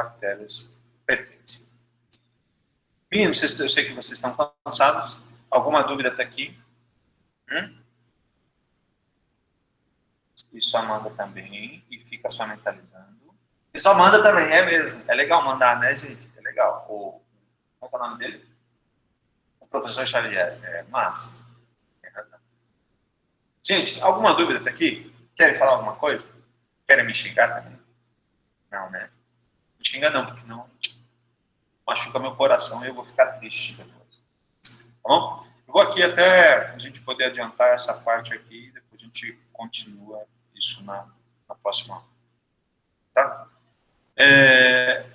bactérias pertencem. Meninos, eu sei que vocês estão cansados. Alguma dúvida até aqui? Isso Amanda também, e fica só mentalizando. Isso Amanda também, é mesmo. É legal mandar, né, gente? É legal. Qual é o nome dele? O professor Xavier. É massa. Tem razão. Gente, alguma dúvida até aqui? Querem falar alguma coisa? Querem me xingar também? Não, né? Me xinga não, porque não machuca meu coração e eu vou ficar triste depois. Tá bom? Eu vou aqui até a gente poder adiantar essa parte aqui e depois a gente continua isso na próxima aula. Tá?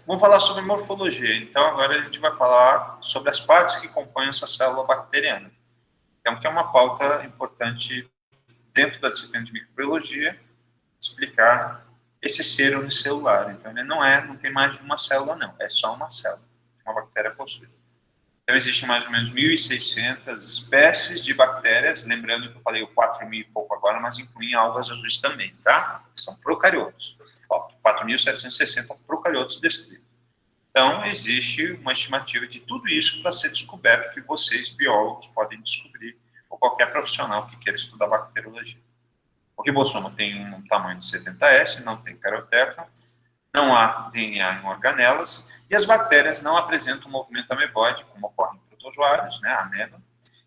Vamos falar sobre morfologia. Então, agora a gente vai falar sobre as partes que compõem essa célula bacteriana. Então, que é uma pauta importante dentro da disciplina de microbiologia, explicar esse ser unicelular. Então, ele não tem mais de uma célula, não. É só uma célula que uma bactéria possui. Então, existem mais ou menos 1.600 espécies de bactérias, lembrando que eu falei o 4.000 e pouco agora, mas incluem algas azuis também, tá? São procariotos. 4.760 procariotos descritos. Então, existe uma estimativa de tudo isso para ser descoberto, que vocês, biólogos, podem descobrir, ou qualquer profissional que queira estudar bacteriologia. O ribossoma tem um tamanho de 70S, não tem caroteca, não há DNA em organelas, e as bactérias não apresentam movimento amebóide, como ocorre em protozoários, né, a ameba,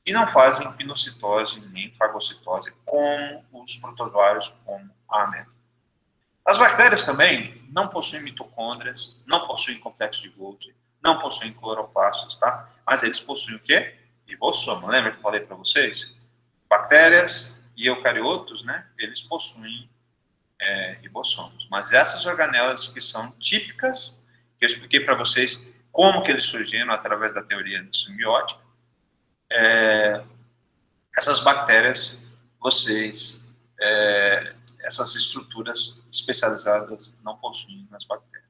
e não fazem pinocitose nem fagocitose, como os protozoários, como a ameba. As bactérias também não possuem mitocôndrias, não possuem complexo de Golgi, não possuem cloroplastos, tá? Mas eles possuem o quê? Ribossoma. Lembra que eu falei para vocês? Bactérias e eucariotos, né? Eles possuem ribossomos. Mas essas organelas que são típicas, que eu expliquei para vocês como que eles surgiram através da teoria simbiótica, essas bactérias, essas estruturas especializadas não possuem nas bactérias.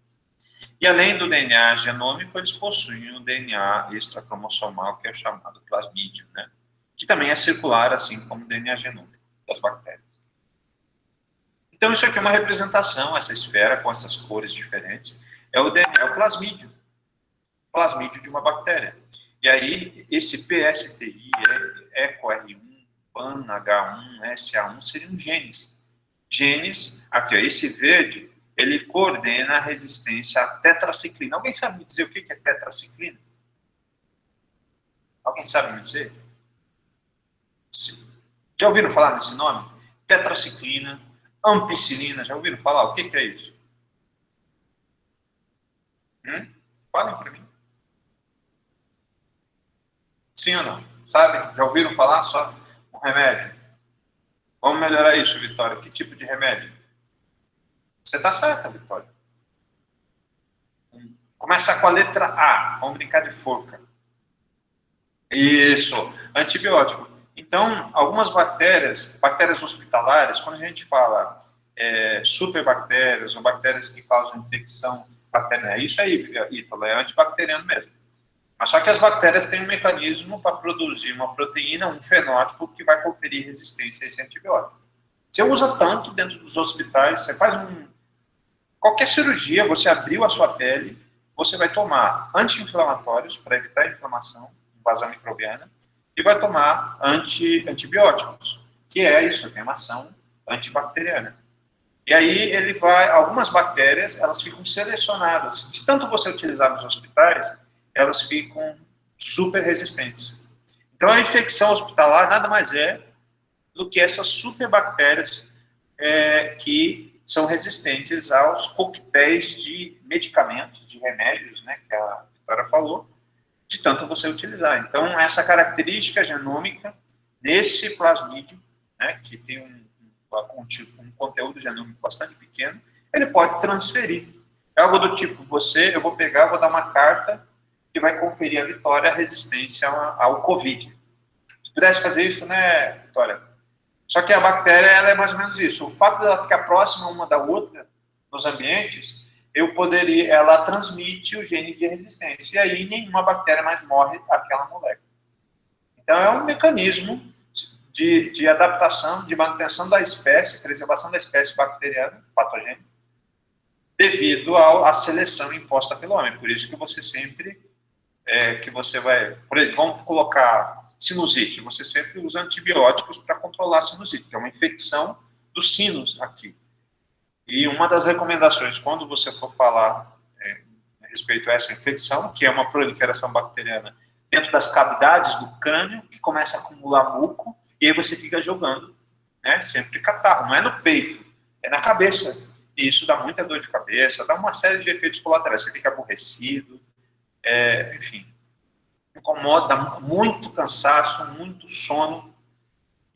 E além do DNA genômico, eles possuem o DNA extracromossomal, que é o chamado plasmídio, né? Que também é circular, assim como o DNA genômico das bactérias. Então, isso aqui é uma representação, essa esfera com essas cores diferentes, é o DNA, é o plasmídio de uma bactéria. E aí, esse PSTI, EcoR1, PAN, H1, SA1, seriam genes. Genes, aqui, ó, esse verde, ele coordena a resistência à tetraciclina. Alguém sabe me dizer o que é tetraciclina? Alguém sabe me dizer? Sim. Já ouviram falar nesse nome? Tetraciclina, ampicilina, já ouviram falar? O que é isso? Falem para mim. Sim ou não? Sabem? Já ouviram falar só um remédio? Vamos melhorar isso, Vitória. Que tipo de remédio? Você está certa, Vitória. Começa com a letra A. Vamos brincar de forca. Isso. Antibiótico. Então, algumas bactérias hospitalares, quando a gente fala superbactérias ou bactérias que causam infecção bacteriana, isso aí, Ítalo, é antibacteriano mesmo. Mas só que as bactérias têm um mecanismo para produzir uma proteína, um fenótipo que vai conferir resistência a esse antibiótico. Você usa tanto dentro dos hospitais, você faz qualquer cirurgia, você abriu a sua pele, você vai tomar anti-inflamatórios para evitar a inflamação, invasão microbiana, e vai tomar antibióticos, que é isso, tem uma ação antibacteriana. E aí algumas bactérias, elas ficam selecionadas. De tanto você utilizar nos hospitais, elas ficam super resistentes. Então, a infecção hospitalar nada mais é do que essas superbactérias que são resistentes aos coquetéis de medicamentos, de remédios, né, que a Vitória falou, de tanto você utilizar. Então, essa característica genômica desse plasmídio, né, que tem um conteúdo genômico bastante pequeno, ele pode transferir. É algo do tipo, eu vou dar uma carta que vai conferir a Vitória a resistência ao Covid. Se pudesse fazer isso, né, Vitória? Só que a bactéria, ela é mais ou menos isso. O fato dela ficar próxima uma da outra nos ambientes, ela transmite o gene de resistência. E aí nenhuma bactéria mais morre àquela molécula. Então é um mecanismo de adaptação, de manutenção da espécie, preservação da espécie bacteriana, patogênica, devido à seleção imposta pelo homem. Por isso que você sempre, que você vai, por exemplo, vamos colocar sinusite, você sempre usa antibióticos para controlar a sinusite, que é uma infecção dos sinos aqui. E uma das recomendações, quando você for falar a respeito a essa infecção, que é uma proliferação bacteriana dentro das cavidades do crânio, que começa a acumular muco, e aí você fica jogando, né, sempre catarro, não é no peito, é na cabeça. E isso dá muita dor de cabeça, dá uma série de efeitos colaterais, você fica aborrecido, enfim, incomoda, dá muito cansaço, muito sono.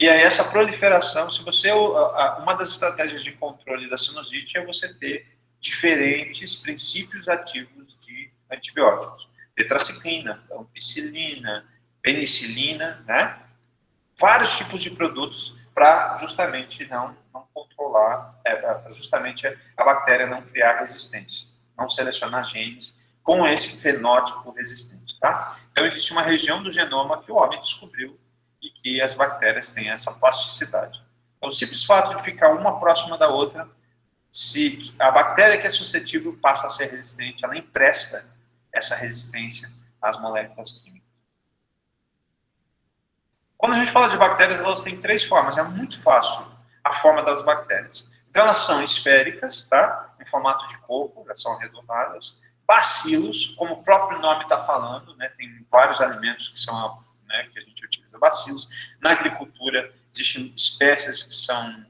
E aí essa proliferação, se você, uma das estratégias de controle da sinusite é você ter diferentes princípios ativos de antibióticos. Tetraciclina, ampicilina, penicilina, né? Vários tipos de produtos para justamente não controlar, justamente a bactéria não criar resistência, não selecionar genes com esse fenótipo resistente, tá? Então existe uma região do genoma que o homem descobriu e que as bactérias têm essa plasticidade. Então, o simples fato de ficar uma próxima da outra, se a bactéria que é suscetível passa a ser resistente, ela empresta essa resistência às moléculas químicas. Quando a gente fala de bactérias, elas têm três formas, é muito fácil a forma das bactérias. Então, elas são esféricas, tá? Em formato de corpo, elas são arredondadas. Bacilos, como o próprio nome está falando, né? Tem vários alimentos que são, né, que a gente utiliza bacilos. Na agricultura, existem espécies que são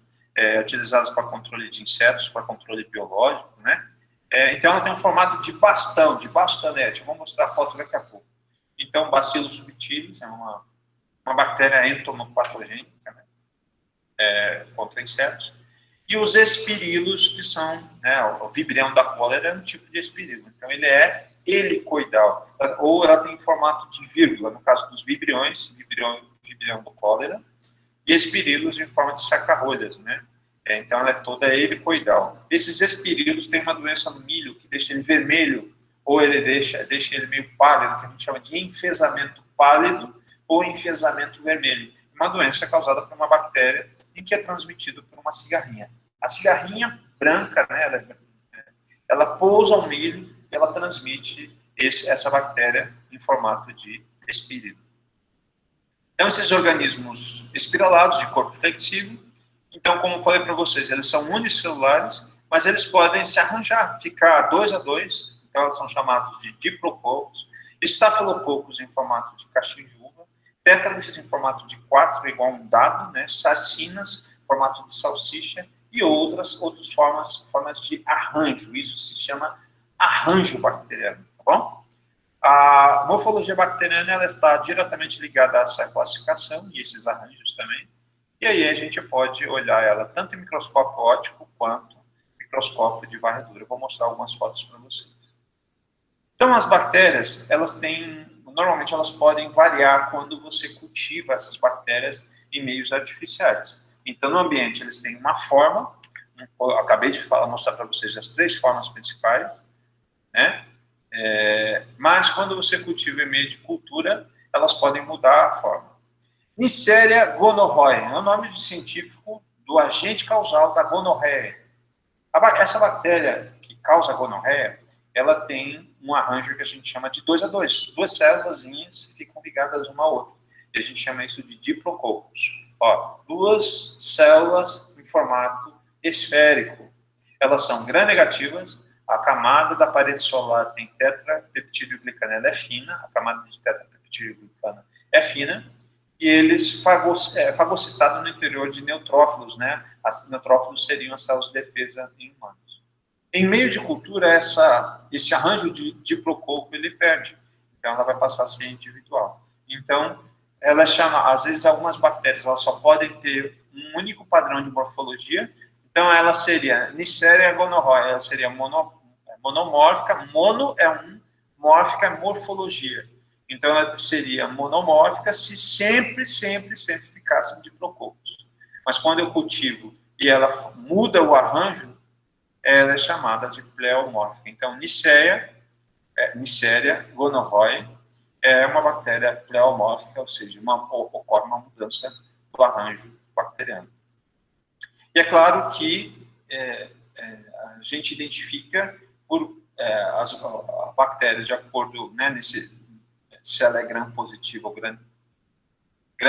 utilizadas para controle de insetos, para controle biológico, né? Então, ela tem um formato de bastão, de bastonete. Eu vou mostrar a foto daqui a pouco. Então, Bacillus subtilis é uma bactéria entomopatogênica, né, contra insetos, e os espirilos, que são, né, o vibrião da cólera é um tipo de espirilo, então ele é helicoidal, ou ela tem formato de vírgula, no caso dos vibriões, vibrião do cólera, e espirilos em forma de sacarolhas, né, então ela é toda helicoidal. Esses espirilos têm uma doença no milho que deixa ele vermelho, ou ele deixa ele meio pálido, que a gente chama de enfesamento pálido, ou enfesamento vermelho, uma doença causada por uma bactéria e que é transmitida por uma cigarrinha. A cigarrinha branca, né, ela pousa ao milho e ela transmite essa bactéria em formato de espírito. Então, esses organismos espiralados, de corpo flexível, então, como eu falei para vocês, eles são unicelulares, mas eles podem se arranjar, ficar 2 a 2, então elas são chamados de diplococos, estafilococos em formato de caixinha de uva, tétrames em formato de 4, igual a um dado, né? Sarcinas, formato de salsicha, e outras formas de arranjo. Isso se chama arranjo bacteriano, tá bom? A morfologia bacteriana ela está diretamente ligada a essa classificação e esses arranjos também. E aí a gente pode olhar ela tanto em microscópio óptico quanto microscópio de varredura. Eu vou mostrar algumas fotos para vocês. Então, as bactérias, normalmente elas podem variar quando você cultiva essas bactérias em meios artificiais. Então, no ambiente, eles têm uma forma, eu acabei de mostrar para vocês as 3 formas principais, né? Mas quando você cultiva em meio de cultura, elas podem mudar a forma. Neisseria gonorrhoeae é o nome científico do agente causal da gonorreia. Essa bactéria que causa a gonorreia, ela tem um arranjo que a gente chama de 2 a 2. 2 células ficam ligadas uma à outra. E a gente chama isso de diplococos. 2 células em formato esférico. Elas são gram-negativas. A camada da parede solar tem tetrapeptidoglicana, ela é fina. A camada de tetrapeptidoglicana é fina. E eles fagocitados no interior de neutrófilos, né? As neutrófilos seriam as células de defesa em humanos. Em meio de cultura, esse arranjo de diplococo ele perde. Então, ela vai passar a ser individual. Então, ela chama, às vezes, algumas bactérias, elas só podem ter um único padrão de morfologia. Então, ela seria Neisseria gonorrhoeae, ela seria monomórfica, mórfica é morfologia. Então, ela seria monomórfica se sempre ficasse em diplococos. Mas quando eu cultivo e ela muda o arranjo, ela é chamada de pleomórfica. Então, Neisseria gonorrhoeae é uma bactéria pleomórfica, ou seja, ocorre uma mudança do arranjo bacteriano. E é claro que a gente identifica a bactéria de acordo, né, se ela é gram positiva ou gram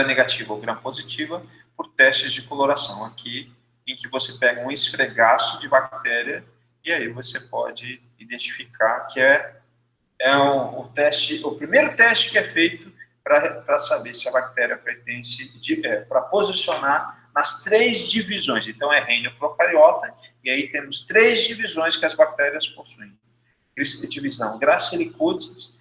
negativa ou gram positiva, por testes de coloração. Aqui, em que você pega um esfregaço de bactéria e aí você pode identificar que o primeiro teste que é feito para saber se a bactéria pertence, para posicionar nas 3 divisões. Então, é reino procariota, e aí temos 3 divisões que as bactérias possuem. Divisão Gracilicutis,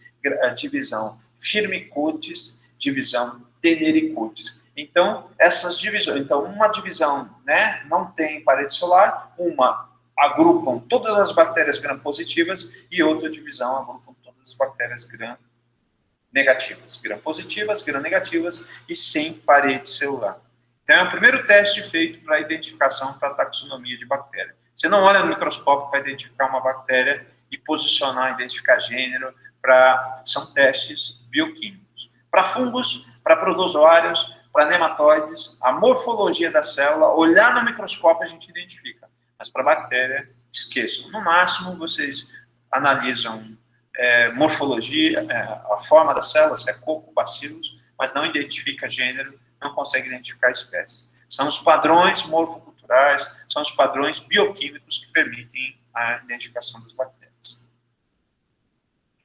divisão Firmicutes, divisão Tenericutis. Então, essas divisões, uma divisão, né, não tem parede celular, uma agrupam todas as bactérias gram-positivas e outra divisão agrupam todas as bactérias gram-negativas. Gram-positivas, gram-negativas e sem parede celular. Então, é o primeiro teste feito para identificação, para taxonomia de bactéria. Você não olha no microscópio para identificar uma bactéria e posicionar, identificar gênero, são testes bioquímicos. Para fungos, para protozoários, para nematóides, a morfologia da célula, olhar no microscópio a gente identifica. Mas para bactéria, esqueçam. No máximo, vocês analisam morfologia, a forma da célula, se é coco, bacilos, mas não identifica gênero, não consegue identificar espécie. São os padrões morfoculturais, são os padrões bioquímicos que permitem a identificação das bactérias.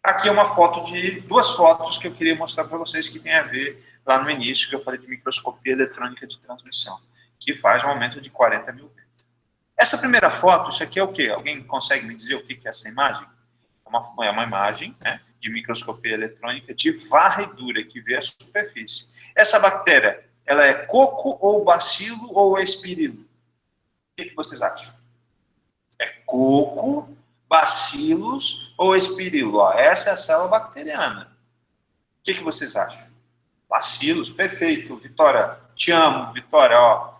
Aqui é uma foto duas fotos que eu queria mostrar para vocês que tem a ver lá no início, que eu falei de microscopia eletrônica de transmissão, que faz um aumento de 40 mil vezes. Essa primeira foto, isso aqui é o quê? Alguém consegue me dizer o que é essa imagem? É uma imagem, né, de microscopia eletrônica de varredura, que vê a superfície. Essa bactéria, ela é coco ou bacilo ou espirilo? O que vocês acham? É coco, bacilos ou espirilo? Ó, essa é a célula bacteriana. O que vocês acham? Bacilos, perfeito. Vitória, te amo, Vitória, ó.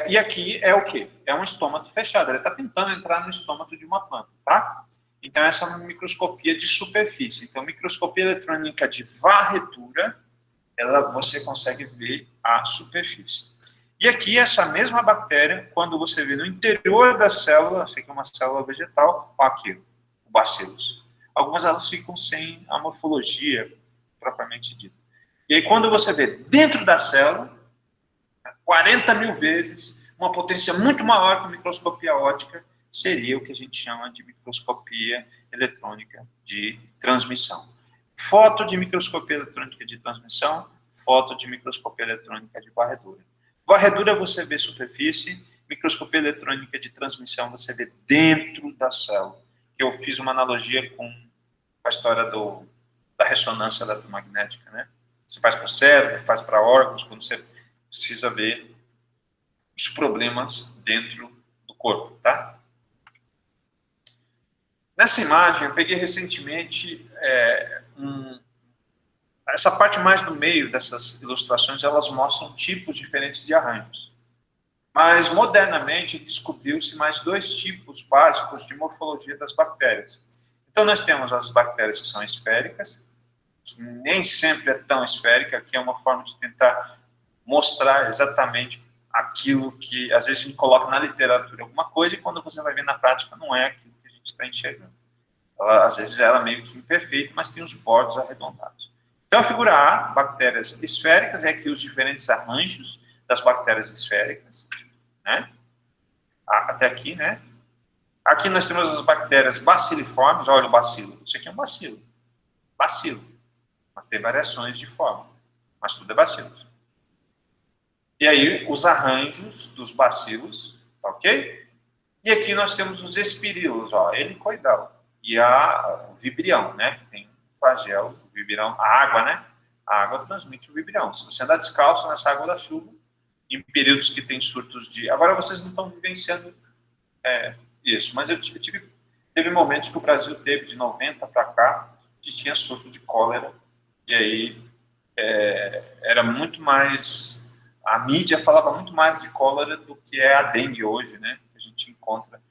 E aqui é o quê? É um estômato fechado. Ele está tentando entrar no estômato de uma planta, tá? Então, essa é uma microscopia de superfície. Então, microscopia eletrônica de varredura, você consegue ver a superfície. E aqui, essa mesma bactéria, quando você vê no interior da célula, isso aqui é uma célula vegetal, ó, aqui, o bacilos. Algumas elas ficam sem a morfologia propriamente dita. E aí, quando você vê dentro da célula, 40 mil vezes, uma potência muito maior que a microscopia óptica, seria o que a gente chama de microscopia eletrônica de transmissão. Foto de microscopia eletrônica de transmissão, foto de microscopia eletrônica de varredura. Varredura você vê superfície, microscopia eletrônica de transmissão você vê dentro da célula. Eu fiz uma analogia com a história da ressonância eletromagnética, né? Você faz para o cérebro, faz para órgãos, quando você precisa ver os problemas dentro do corpo, tá? Nessa imagem, eu peguei recentemente essa parte mais no meio dessas ilustrações, elas mostram tipos diferentes de arranjos. Mas, modernamente, descobriu-se mais 2 tipos básicos de morfologia das bactérias. Então, nós temos as bactérias que são esféricas, que nem sempre é tão esférica, que é uma forma de tentar mostrar exatamente aquilo que, às vezes, a gente coloca na literatura alguma coisa e quando você vai ver na prática não é aquilo que a gente está enxergando. Às vezes ela é meio que imperfeita, mas tem os bordos arredondados. Então, a figura A, bactérias esféricas, é aqui os diferentes arranjos das bactérias esféricas, né? Até aqui, né? Aqui nós temos as bactérias baciliformes, olha o bacilo. Isso aqui é um bacilo. Bacilo. Mas tem variações de forma. Mas tudo é bacilo. E aí, os arranjos dos bacilos, tá ok? E aqui nós temos os espirilos, ó, helicoidal. E o vibrião, né? Que tem o flagelo, o vibrião, a água, né? A água transmite o vibrião. Se você andar descalço nessa água da chuva, em períodos que tem surtos de... Agora vocês não estão vivenciando isso, mas teve momentos que o Brasil teve, de 90 para cá, que tinha surto de cólera, e aí era muito mais... A mídia falava muito mais de cólera do que é a dengue hoje, né? A gente encontra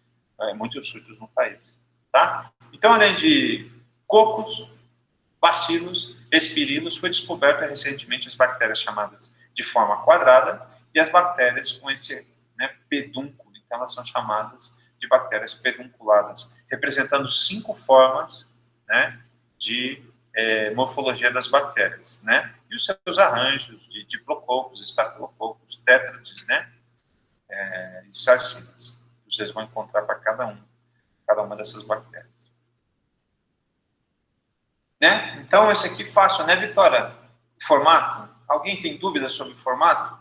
muitos surtos no país, tá? Então, além de cocos, bacilos, espirilos, foi descoberta recentemente as bactérias chamadas de forma quadrada e as bactérias com esse pedúnculo. Então, elas são chamadas de bactérias pedunculadas, representando 5 formas, né, de morfologia das bactérias, né? E os seus arranjos de diplococos, estafilococos, tétrades, né? E sarcinas. Vocês vão encontrar para cada uma dessas bactérias. Né? Então, esse aqui fácil, né, Vitória? O formato. Alguém tem dúvidas sobre o formato?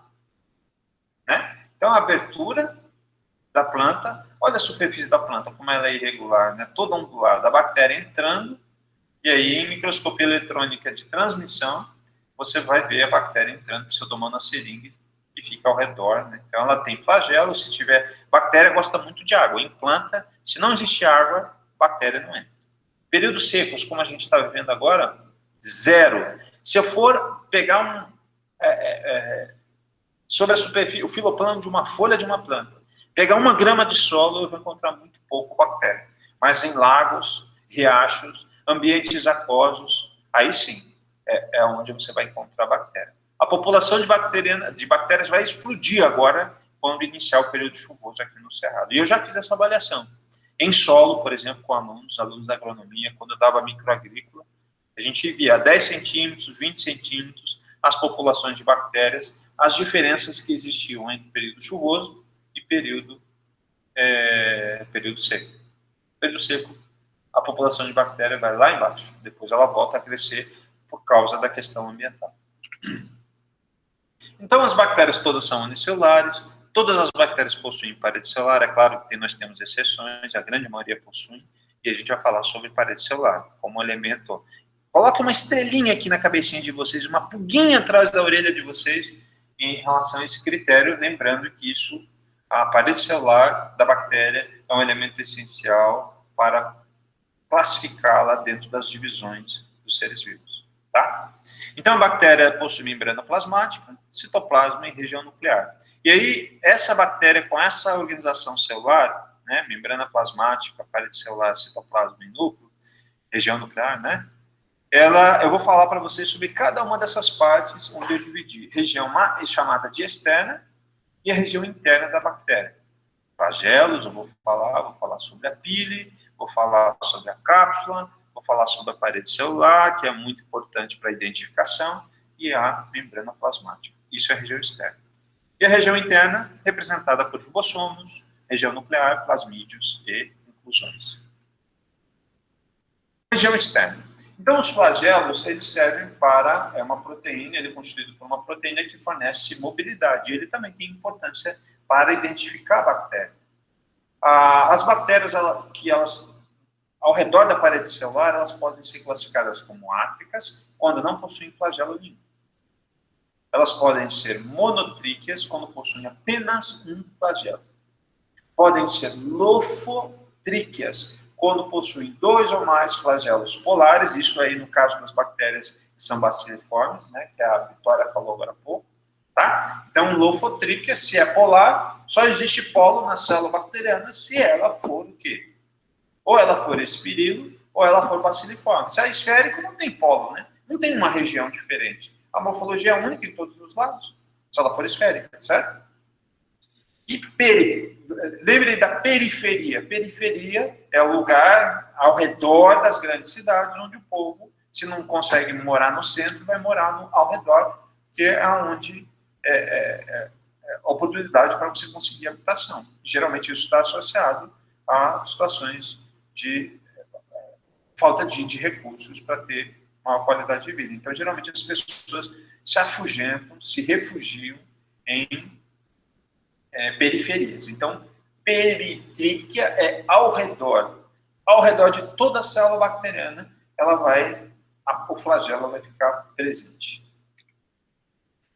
Né? Então, a abertura da planta, olha a superfície da planta, como ela é irregular, né? Toda ondulada, a bactéria entrando, e aí, em microscopia eletrônica de transmissão, você vai ver a bactéria entrando, pseudomonas syringae, que fica ao redor, né? Então, ela tem flagelo, se tiver... Bactéria gosta muito de água, em planta, se não existe água, bactéria não entra. Períodos secos, como a gente está vivendo agora, 0. Se eu for pegar sobre a superfície, o filoplano de uma folha de uma planta, pegar 1 grama de solo, eu vou encontrar muito pouco bactéria. Mas em lagos, riachos, ambientes aquosos, aí sim, é onde você vai encontrar bactéria. A população de bactérias vai explodir agora, quando iniciar o período chuvoso aqui no Cerrado. E eu já fiz essa avaliação. Em solo, por exemplo, com alunos da agronomia, quando eu dava microagrícola, a gente via a 10 centímetros, 20 centímetros, as populações de bactérias, as diferenças que existiam entre período chuvoso e período seco. Período seco, a população de bactéria vai lá embaixo, depois ela volta a crescer por causa da questão ambiental. Então, as bactérias todas são unicelulares, todas as bactérias possuem parede celular, é claro que nós temos exceções, a grande maioria possui, e a gente vai falar sobre parede celular, como elemento. Coloque uma estrelinha aqui na cabecinha de vocês, uma pulguinha atrás da orelha de vocês, em relação a esse critério, lembrando que isso, a parede celular da bactéria é um elemento essencial para classificá-la dentro das divisões dos seres vivos. Tá? Então, a bactéria possui membrana plasmática, citoplasma e região nuclear. E aí, essa bactéria, com essa organização celular, né, membrana plasmática, parede celular, citoplasma e núcleo, região nuclear, né, eu vou falar para vocês sobre cada uma dessas partes, onde eu dividi. Região chamada de externa e a região interna da bactéria. Flagelos, eu vou falar sobre a pile, vou falar sobre a cápsula, vou falar sobre a parede celular, que é muito importante para a identificação, e a membrana plasmática. Isso é a região externa. E a região interna, representada por ribossomos, região nuclear, plasmídios e inclusões. Região externa. Então, os flagelos, eles servem para uma proteína, ele é constituído por uma proteína que fornece mobilidade. Ele também tem importância para identificar a bactéria. As bactérias, ao redor da parede celular, elas podem ser classificadas como átricas, quando não possuem flagelo nenhum. Elas podem ser monotríqueas, quando possuem apenas um flagelo. Podem ser lofotríqueas, quando possuem 2 ou mais flagelos polares, isso aí no caso das bactérias que são baciliformes, né, que a Vitória falou agora há pouco. Tá? Então, lofotríquea, se é polar, só existe polo na célula bacteriana se ela for o quê? Ou ela for espirilo, ou ela for baciliforme. Se é esférico, não tem polo, né? Não tem uma região diferente. A morfologia é única em todos os lados, se ela for esférica, certo? E lembre da periferia. Periferia é o lugar ao redor das grandes cidades, onde o povo, se não consegue morar no centro, vai morar ao redor, que é onde oportunidade para você conseguir habitação. Geralmente isso está associado a situações de falta de recursos para ter uma qualidade de vida. Então, geralmente as pessoas se afugentam, se refugiam em periferias. Então, peritríquea é ao redor de toda a célula bacteriana, o flagelo vai ficar presente.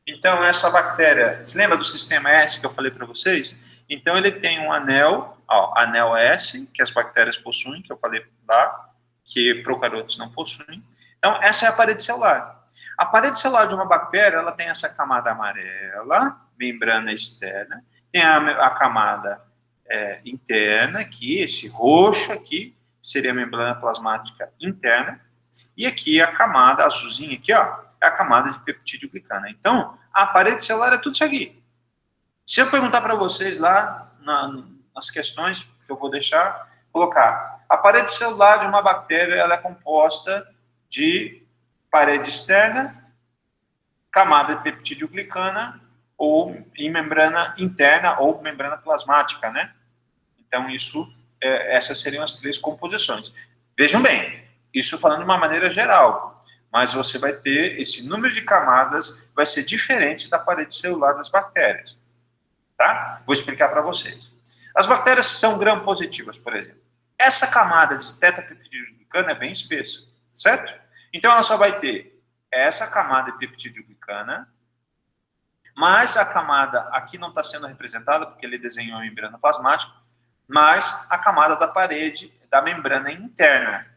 Então, essa bactéria, você lembra do sistema S que eu falei para vocês? Então, ele tem um anel, anel S, que as bactérias possuem, que eu falei lá, que procariotos não possuem. Então, essa é a parede celular. A parede celular de uma bactéria, ela tem essa camada amarela, membrana externa, tem a camada interna aqui, esse roxo aqui, seria a membrana plasmática interna, e aqui a camada azulzinha aqui, ó, é a camada de peptídeo glicana. Então, a parede celular é tudo isso aqui. Se eu perguntar para vocês lá nas questões que eu vou deixar, colocar. A parede celular de uma bactéria, ela é composta de parede externa, camada de peptidoglicana, ou em membrana interna, ou membrana plasmática, né? Então, essas seriam as 3 composições. Vejam bem, isso falando de uma maneira geral, mas você vai ter, esse número de camadas vai ser diferente da parede celular das bactérias, tá? Vou explicar para vocês. As bactérias são gram-positivas, por exemplo. Essa camada de tetrapeptidoglicana é bem espessa, certo? Então, ela só vai ter essa camada de peptidoglicana, mais a camada, aqui não está sendo representada, porque ele desenhou a membrana plasmática, mais a camada da parede, da membrana interna,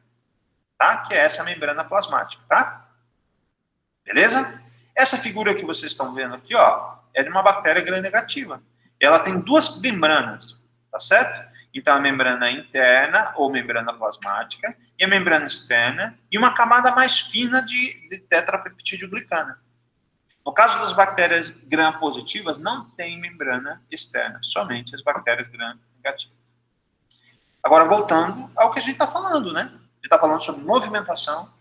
tá? Que é essa membrana plasmática, tá? Beleza? Essa figura que vocês estão vendo aqui, ó, é de uma bactéria gram-negativa. Ela tem 2 membranas, tá certo? Então, a membrana interna, ou membrana plasmática, e a membrana externa, e uma camada mais fina de tetrapeptidoglicana. No caso das bactérias gram-positivas, não tem membrana externa, somente as bactérias gram-negativas. Agora, voltando ao que a gente está falando, né? A gente está falando sobre movimentação.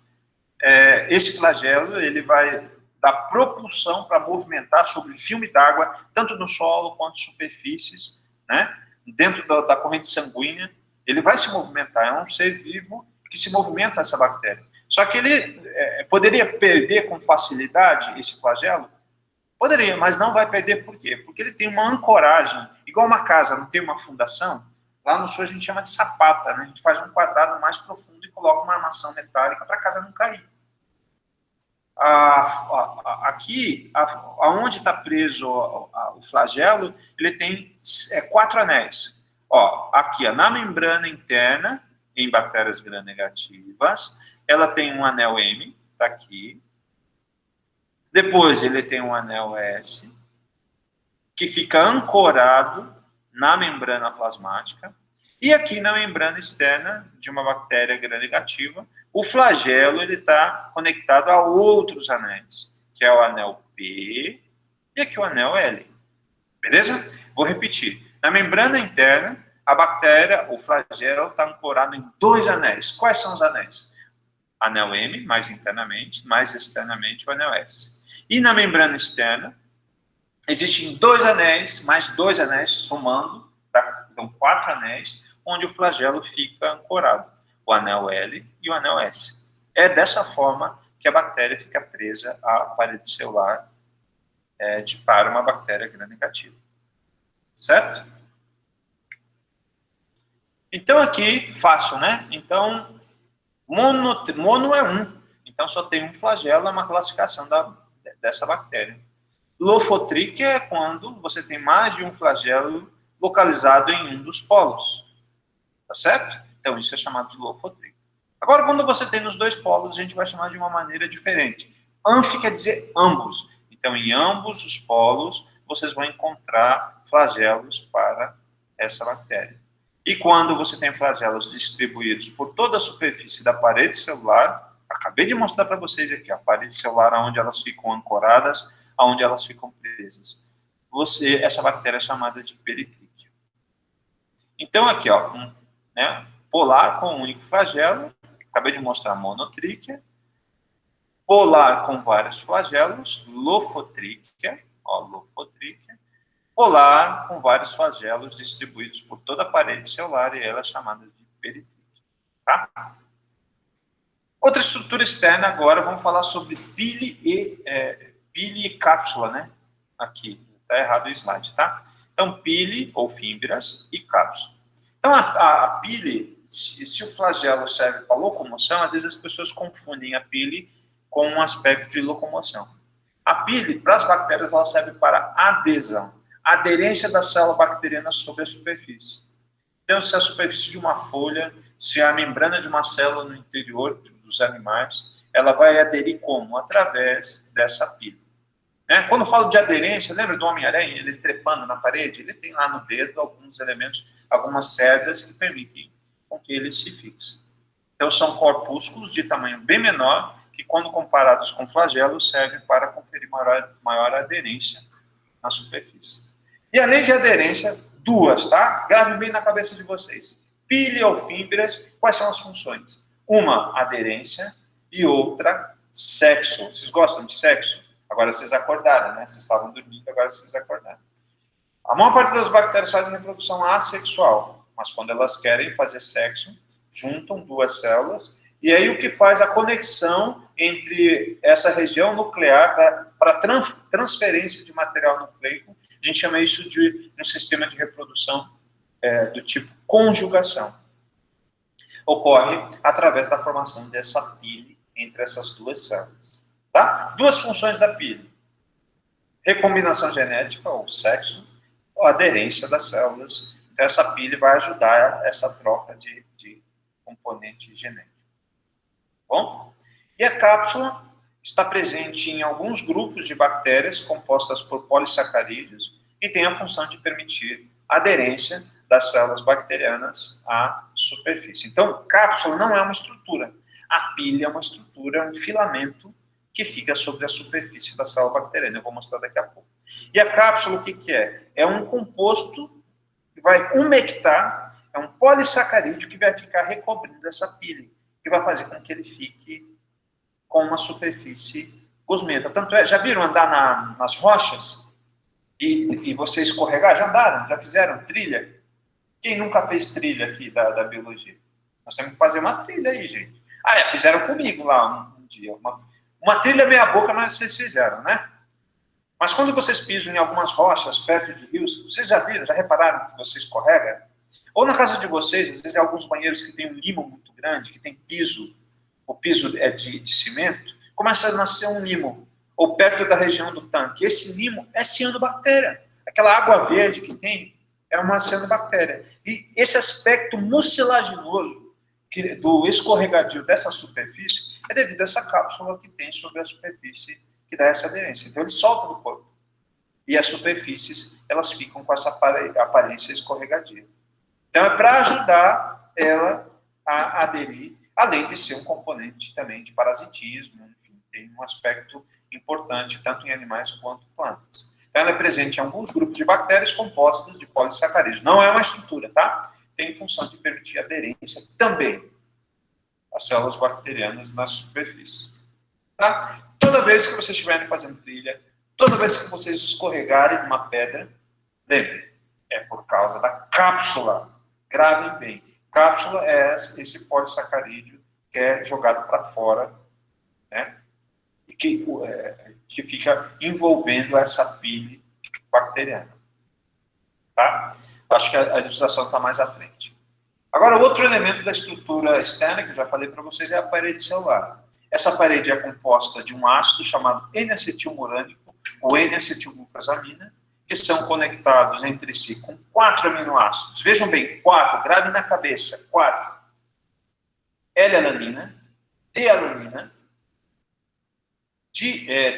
Esse flagelo, ele vai dar propulsão para movimentar sobre filme d'água, tanto no solo quanto superfícies, né? Dentro da corrente sanguínea, ele vai se movimentar. É um ser vivo que se movimenta, essa bactéria. Só que ele poderia perder com facilidade esse flagelo? Poderia, mas não vai perder por quê? Porque ele tem uma ancoragem, igual uma casa, não tem uma fundação? Lá no sul a gente chama de sapata, né? A gente faz um quadrado mais profundo e coloca uma armação metálica para a casa não cair. Aqui, aonde está preso o flagelo, ele tem 4 anéis. Ó, aqui, ó, na membrana interna, em bactérias gram-negativas, ela tem um anel M, está aqui. Depois ele tem um anel S, que fica ancorado na membrana plasmática. E aqui na membrana externa de uma bactéria gram-negativa, o flagelo está conectado a outros anéis, que é o anel P e aqui o anel L. Beleza? Vou repetir. Na membrana interna, a bactéria, o flagelo, está ancorado em 2 anéis. Quais são os anéis? Anel M, mais internamente, mais externamente o anel S. E na membrana externa, existem 2 anéis, mais 2 anéis, somando, tá? Então 4 anéis, onde o flagelo fica ancorado, o anel L e o anel S. É dessa forma que a bactéria fica presa à parede celular para uma bactéria gram-negativa. Certo? Então aqui, fácil, né? Então, mono é 1. Então só tem um flagelo, é uma classificação dessa bactéria. Lofotríquea é quando você tem mais de um flagelo localizado em um dos polos. Tá certo? Então isso é chamado de lofotríquea. Agora, quando você tem nos 2 polos, a gente vai chamar de uma maneira diferente. Anfi quer dizer ambos. Então, em ambos os polos, vocês vão encontrar flagelos para essa bactéria. E quando você tem flagelos distribuídos por toda a superfície da parede celular, acabei de mostrar para vocês aqui, a parede celular, onde elas ficam ancoradas, onde elas ficam presas. Essa bactéria é chamada de peritríquea. Então, aqui, ó, polar com um único flagelo, acabei de mostrar monotríquea, polar com vários flagelos, lofotríquea, polar com vários flagelos distribuídos por toda a parede celular, e ela é chamada de peritríquea. Tá? Outra estrutura externa agora, vamos falar sobre pile e cápsula, né? Aqui, está errado o slide, tá? Então, pile, ou fímbrias, e cápsula. Então, a pile, se o flagelo serve para locomoção, às vezes as pessoas confundem a pile com um aspecto de locomoção. A pile, para as bactérias, ela serve para adesão, aderência da célula bacteriana sobre a superfície. Então, se a superfície de uma folha, se a membrana de uma célula no interior dos animais, ela vai aderir como? Através dessa pile. Quando eu falo de aderência, lembra do Homem-Aranha, ele trepando na parede? Ele tem lá no dedo alguns elementos, algumas cerdas que permitem com que ele se fixe. Então, são corpúsculos de tamanho bem menor, que quando comparados com flagelos, servem para conferir maior aderência na superfície. E além de aderência, duas, tá? Gravem bem na cabeça de vocês. Pili ou fímbrias, quais são as funções? Uma, aderência, e outra, sexo. Vocês gostam de sexo? Agora vocês acordaram, né? Vocês estavam dormindo, agora vocês acordaram. A maior parte das bactérias fazem reprodução assexual, mas quando elas querem fazer sexo, juntam duas células, e aí o que faz a conexão entre essa região nuclear para transferência de material nucleico, a gente chama isso de um sistema de reprodução do tipo conjugação. Ocorre através da formação dessa pile entre essas duas células. Tá? Duas funções da pile. Recombinação genética, ou sexo, ou aderência das células. Então, essa pile vai ajudar essa troca de componente genético. Bom? E a cápsula está presente em alguns grupos de bactérias compostas por polissacarídeos e tem a função de permitir a aderência das células bacterianas à superfície. Então, cápsula não é uma estrutura. A pile é uma estrutura, um filamento que fica sobre a superfície da célula bacteriana. Eu vou mostrar daqui a pouco. E a cápsula, o que é? É um composto que vai umectar, é um polissacarídeo que vai ficar recobrindo essa pile, que vai fazer com que ele fique com uma superfície gosmenta. Tanto é, já viram andar nas rochas e você escorregar? Já andaram? Já fizeram trilha? Quem nunca fez trilha aqui da biologia? Nós temos que fazer uma trilha aí, gente. Fizeram comigo lá um dia. Uma trilha meia boca, mas vocês fizeram, né? Mas quando vocês pisam em algumas rochas perto de rios, vocês já viram, já repararam que você escorrega? Ou na casa de vocês, às vezes, alguns banheiros que tem um limo muito grande, que tem piso, o piso é de cimento, começa a nascer um limo, ou perto da região do tanque. Esse limo é cianobactéria. Aquela água verde que tem é uma cianobactéria. E esse aspecto mucilaginoso do escorregadio dessa superfície é devido a essa cápsula que tem sobre a superfície que dá essa aderência. Então, ele solta do corpo. E as superfícies, elas ficam com essa aparência escorregadia. Então, é para ajudar ela a aderir, além de ser um componente também de parasitismo, enfim, tem um aspecto importante, tanto em animais quanto plantas. Então, ela é presente em alguns grupos de bactérias compostas de polissacarídeos. Não é uma estrutura, tá? Tem função de permitir aderência também às células bacterianas na superfície. Tá? Toda vez que vocês estiverem fazendo trilha, toda vez que vocês escorregarem numa pedra, lembrem, é por causa da cápsula. Gravem bem. Cápsula é esse polissacarídeo que é jogado para fora, né? E que fica envolvendo essa pile bacteriana. Tá? Acho que a ilustração está mais à frente. Agora, outro elemento da estrutura externa, que eu já falei para vocês, é a parede celular. Essa parede é composta de um ácido chamado N-acetilmurânico, ou N-acetilglucosamina, que são conectados entre si com 4 aminoácidos. Vejam bem, 4, gravem na cabeça, 4. L-alanina, D-alanina,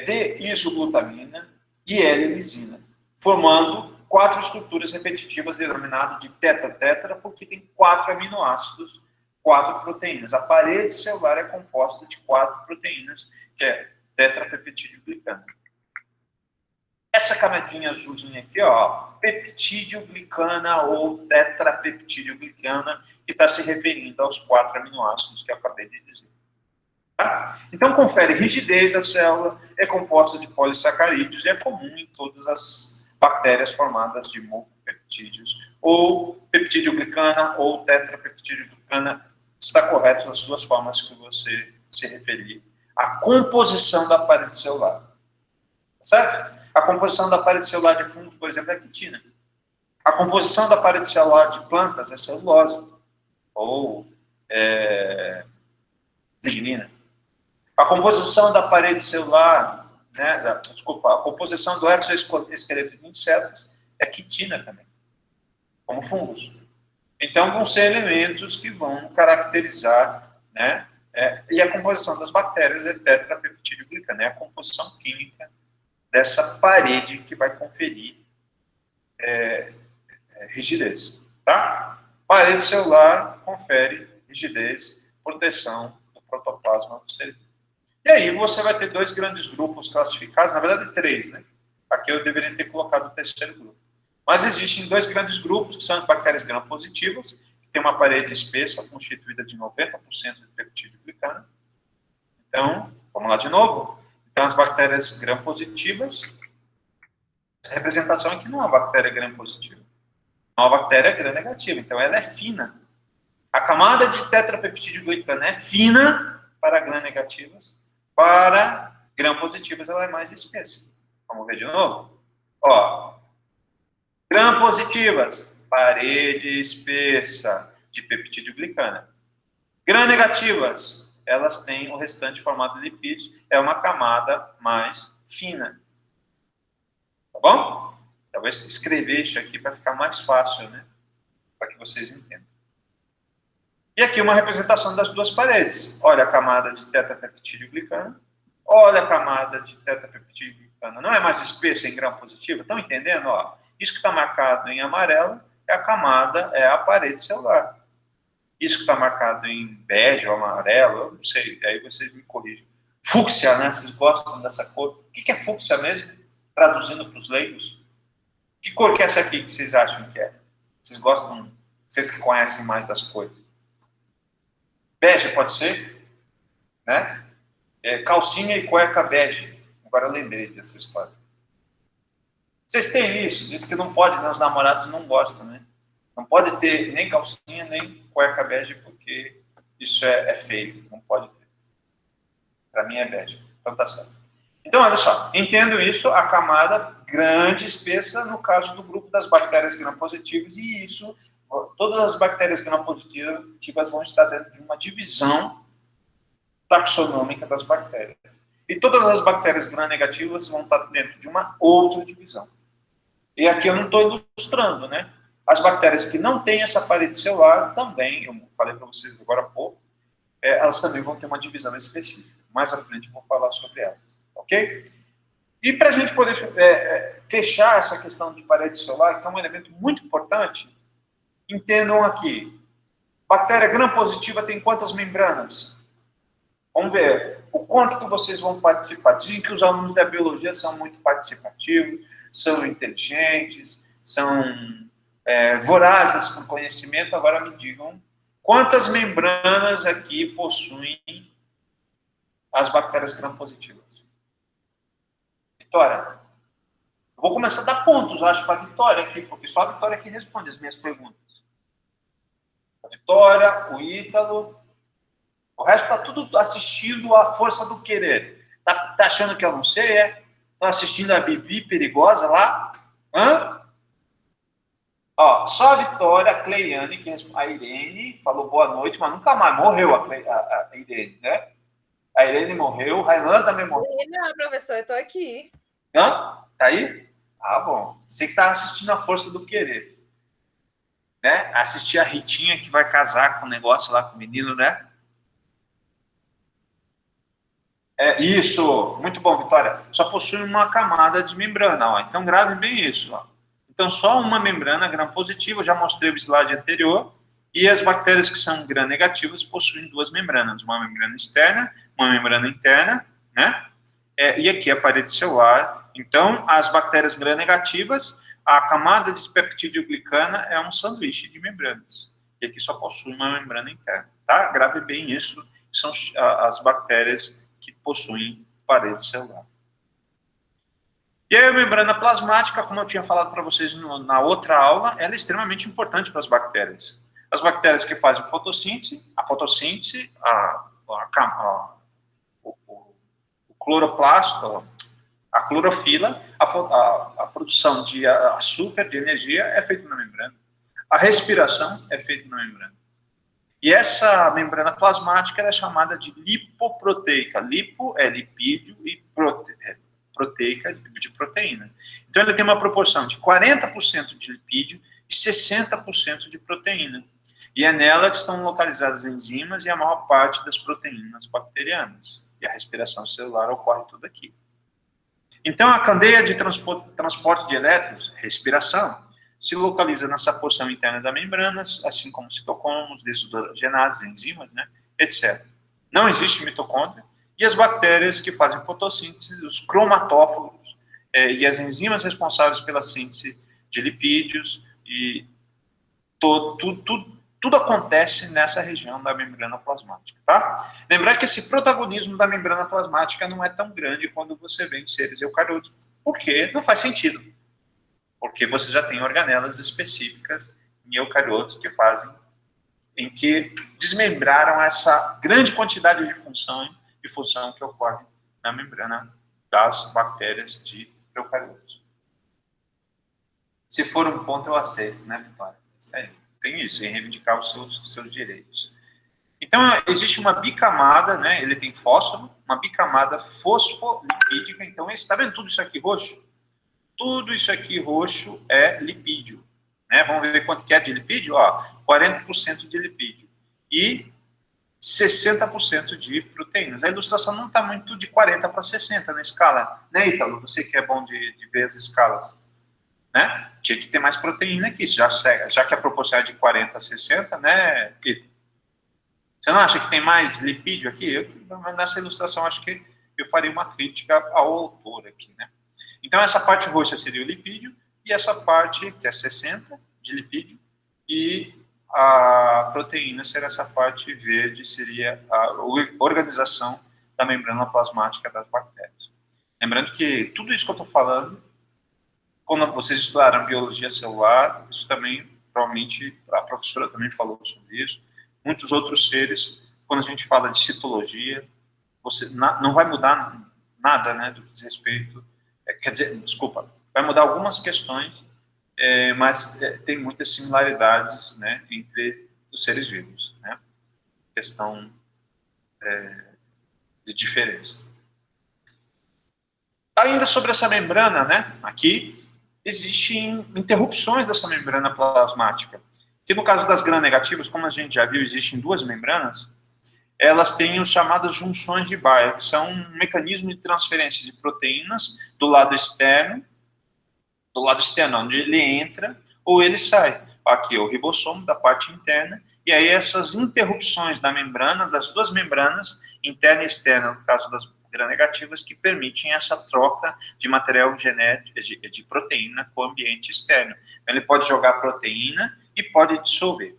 D-isoglutamina e L-lisina, formando 4 estruturas repetitivas denominadas de teta-tetra, porque tem 4 aminoácidos, 4 proteínas. A parede celular é composta de 4 proteínas, que é tetrapeptidoglicana. Essa camadinha azulzinha aqui, ó, peptidoglicana ou tetrapeptidoglicana, que está se referindo aos 4 aminoácidos que eu acabei de dizer. Tá? Então, confere rigidez da célula, é composta de polissacarídeos e é comum em todas as bactérias formadas de mucopeptídeos, ou peptidoglicana ou tetrapeptidoglicana. Está correto nas duas formas que você se referir à composição da parede celular. Certo? A composição da parede celular de fungos, por exemplo, é quitina. A composição da parede celular de plantas é celulose, ou lignina. A composição da parede celular, a composição do exoesqueleto de insetos é quitina também, como fungos. Então, vão ser elementos que vão caracterizar, né? E a composição das bactérias é tetrapeptidoglicana, é a composição química dessa parede que vai conferir rigidez, tá? Parede celular confere rigidez, proteção do protoplasma do ser vivo. E aí você vai ter 2 grandes grupos classificados, na verdade 3, né? Aqui eu deveria ter colocado o terceiro grupo. Mas existem dois grandes grupos, que são as bactérias gram-positivas, que têm uma parede espessa constituída de 90% de peptidoglicana. Então, vamos lá de novo. Então, as bactérias gram-positivas, essa representação aqui não é uma bactéria gram-positiva, é uma bactéria gram-negativa, então ela é fina. A camada de tetrapeptidoglicana é fina para gram-negativas, para gram-positivas ela é mais espessa. Vamos ver de novo? Ó, gram-positivas, parede espessa de peptidoglicana. Gram-negativas, elas têm o restante formado de lipídios, é uma camada mais fina. Tá bom? Talvez escrever isso aqui para ficar mais fácil, né? Para que vocês entendam. E aqui uma representação das duas paredes. Olha a camada de tetrapeptidoglicana. Olha a camada de tetrapeptidoglicana. Não é mais espessa em gram-positiva? Estão entendendo? Ó, isso que está marcado em amarelo é a camada, é a parede celular. Isso que está marcado em bege ou amarelo, eu não sei, aí vocês me corrigem. Fúcsia, né? Vocês gostam dessa cor? O que é fúcsia mesmo? Traduzindo para os leigos. Que cor que é essa aqui que vocês acham que é? Vocês gostam, vocês que conhecem mais das cores. Bege pode ser? Né? Calcinha e cueca bege. Agora eu lembrei dessa história. Vocês têm isso? Diz que não pode, né? Os namorados não gostam, né? Não pode ter nem calcinha, nem cueca bege, porque isso é feio. Não pode ter. Para mim é bege. Então tá certo. Então, olha só. Entendo isso, a camada grande, espessa, no caso do grupo das bactérias gram-positivas, e isso, todas as bactérias gram-positivas vão estar dentro de uma divisão taxonômica das bactérias. E todas as bactérias gram-negativas vão estar dentro de uma outra divisão. E aqui eu não estou ilustrando, né? As bactérias que não têm essa parede celular também, eu falei para vocês agora há pouco, elas também vão ter uma divisão específica. Mais à frente eu vou falar sobre elas, ok? E para a gente poder fechar essa questão de parede celular, que é um elemento muito importante, entendam aqui, bactéria gram-positiva tem quantas membranas? Vamos ver o quanto que vocês vão participar. Dizem que os alunos da biologia são muito participativos, são inteligentes, são vorazes por conhecimento. Agora me digam quantas membranas aqui possuem as bactérias gram-positivas. Vitória. Eu vou começar a dar pontos, eu acho, para a Vitória aqui, porque só a Vitória que responde as minhas perguntas. A Vitória, o Ítalo. O resto está tudo assistindo à força do querer. Tá achando que eu não sei, é? Tá assistindo a Bibi perigosa lá? Hã? Ó, só a Vitória, a Cleiane, a Irene falou boa noite, mas nunca mais morreu a Irene, né? A Irene morreu, o Railan também morreu. Não, professor, eu estou aqui. Hã? Tá aí? Ah, bom. Você que está assistindo a força do querer. Né? Assistir a Ritinha que vai casar com o negócio lá com o menino, né? Isso, muito bom, Vitória. Só possui uma camada de membrana, ó. Então grave bem isso, ó. Então só uma membrana gram-positiva, eu já mostrei o slide anterior, e as bactérias que são gram-negativas possuem duas membranas, uma membrana externa, uma membrana interna, né? E aqui a parede celular. Então as bactérias gram-negativas, a camada de peptidoglicana é um sanduíche de membranas, e aqui só possui uma membrana interna, tá? Grave bem isso, são as bactérias que possuem parede celular. E aí a membrana plasmática, como eu tinha falado para vocês na outra aula, ela é extremamente importante para as bactérias. As bactérias que fazem fotossíntese, o cloroplasto, a clorofila, a produção de açúcar, de energia, é feita na membrana. A respiração é feita na membrana. E essa membrana plasmática é chamada de lipoproteica. Lipo é lipídio e proteica de proteína. Então, ela tem uma proporção de 40% de lipídio e 60% de proteína. E é nela que estão localizadas enzimas e a maior parte das proteínas bacterianas. E a respiração celular ocorre tudo aqui. Então, a cadeia de transporte de elétrons, respiração, se localiza nessa porção interna da membrana, assim como citocromos, desodogenases, enzimas, né, etc. Não existe mitocôndria, e as bactérias que fazem fotossíntese, os cromatófagos e as enzimas responsáveis pela síntese de lipídios, e tudo acontece nessa região da membrana plasmática, tá? Lembrar que esse protagonismo da membrana plasmática não é tão grande quando você vê em seres eucariotos, porque não faz sentido, porque você já tem organelas específicas em eucariotos que fazem, em que desmembraram essa grande quantidade de função que ocorre na membrana das bactérias de eucariotos. Se for um ponto, eu aceito, né, Vitória? Isso aí. Tem isso, em reivindicar os seus direitos. Então, existe uma bicamada, né? Ele tem fósforo, uma bicamada fosfolipídica. Então, está vendo tudo isso aqui roxo? Tudo isso aqui roxo é lipídio. Né? Vamos ver quanto que é de lipídio? Ó, 40% de lipídio. E 60% de proteínas. A ilustração não está muito de 40 para 60 na escala. Né, Ítalo? Você que é bom de ver as escalas. Né? Tinha que ter mais proteína aqui, já que a proporção é de 40 a 60, né, Ítalo? Você não acha que tem mais lipídio aqui? Nessa ilustração, acho que eu farei uma crítica ao autor aqui, né? Então, essa parte roxa seria o lipídio, e essa parte, que é 60 de lipídio, e a proteína seria essa parte verde, seria a organização da membrana plasmática das bactérias. Lembrando que tudo isso que eu estou falando, quando vocês estudaram biologia celular, isso também, provavelmente, a professora também falou sobre isso, muitos outros seres, quando a gente fala de citologia, você não vai mudar nada, né, do que diz respeito, quer dizer, desculpa, vai mudar algumas questões, mas tem muitas similaridades, né, entre os seres vivos, né, questão de diferença. Ainda sobre essa membrana, né, aqui, existem interrupções dessa membrana plasmática, que no caso das gram-negativas, como a gente já viu, existem duas membranas, elas têm os chamadas junções de Bayer, que são um mecanismo de transferência de proteínas do lado externo, onde ele entra ou ele sai. Aqui é o ribossomo da parte interna, e aí essas interrupções da membrana, das duas membranas, interna e externa, no caso das gram-negativas, que permitem essa troca de material genético, de proteína com o ambiente externo. Então, ele pode jogar proteína e pode dissolver.